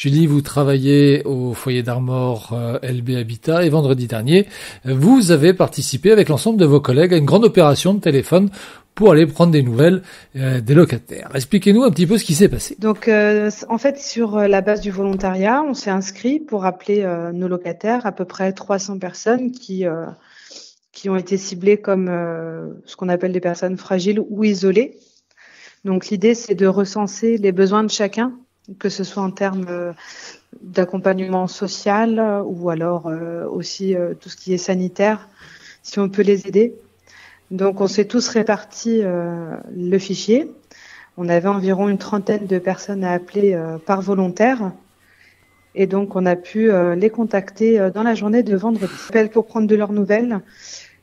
Julie, vous travaillez au foyer d'Armor LB Habitat et vendredi dernier, vous avez participé avec l'ensemble de vos collègues à une grande opération de téléphone pour aller prendre des nouvelles des locataires. Expliquez-nous un petit peu ce qui s'est passé. Donc, en fait, sur la base du volontariat, on s'est inscrit pour appeler nos locataires, à peu près 300 personnes qui ont été ciblées comme ce qu'on appelle des personnes fragiles ou isolées. Donc, l'idée, c'est de recenser les besoins de chacun, que ce soit en termes d'accompagnement social ou alors aussi tout ce qui est sanitaire, si on peut les aider. Donc, on s'est tous répartis le fichier. On avait environ une trentaine de personnes à appeler par volontaire. Et donc, on a pu les contacter dans la journée de vendredi. Appel pour prendre de leurs nouvelles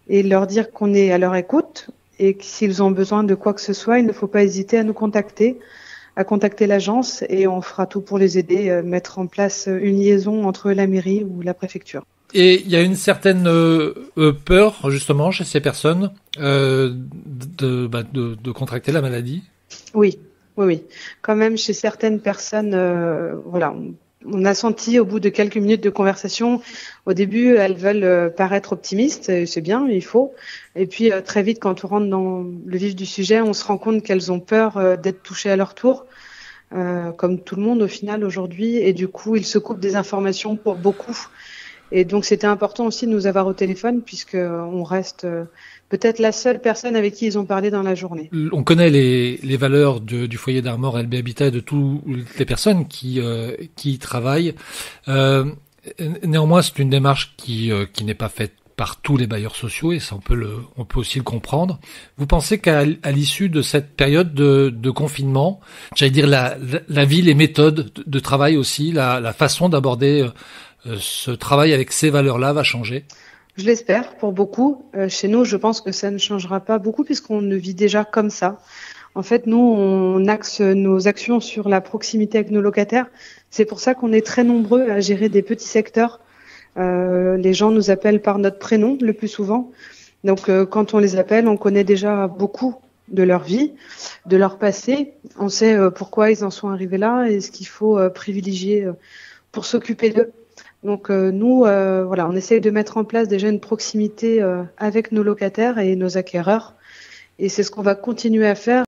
et leur dire qu'on est à leur écoute et que s'ils ont besoin de quoi que ce soit, il ne faut pas hésiter à nous contacter, à contacter l'agence et on fera tout pour les aider, mettre en place une liaison entre la mairie ou la préfecture. Et il y a une certaine peur, justement, chez ces personnes de contracter la maladie. Oui. Quand même, chez certaines personnes, voilà, on a senti au bout de quelques minutes de conversation, au début, elles veulent paraître optimistes, et c'est bien, il faut. Et puis très vite, quand on rentre dans le vif du sujet, on se rend compte qu'elles ont peur d'être touchées à leur tour, comme tout le monde au final aujourd'hui. Et du coup, ils se coupent des informations pour beaucoup. Et donc, c'était important aussi de nous avoir au téléphone, puisqu'on reste peut-être la seule personne avec qui ils ont parlé dans la journée. On connaît les valeurs du foyer d'Armor LB Habitat et de toutes les personnes qui y travaillent. Néanmoins, c'est une démarche qui n'est pas faite par tous les bailleurs sociaux et ça on peut aussi le comprendre. Vous pensez qu'à l'issue de cette période de confinement, j'allais dire la vie, les méthodes de travail aussi, la façon d'aborder ce travail avec ces valeurs-là va changer? Je l'espère pour beaucoup. Chez nous, je pense que ça ne changera pas beaucoup puisqu'on le vit déjà comme ça. En fait, nous, on axe nos actions sur la proximité avec nos locataires. C'est pour ça qu'on est très nombreux à gérer des petits secteurs. Les gens nous appellent par notre prénom le plus souvent. Donc, quand on les appelle, on connaît déjà beaucoup de leur vie, de leur passé. On sait pourquoi ils en sont arrivés là et ce qu'il faut privilégier pour s'occuper d'eux. Donc nous, voilà, on essaye de mettre en place déjà une proximité avec nos locataires et nos acquéreurs. Et c'est ce qu'on va continuer à faire.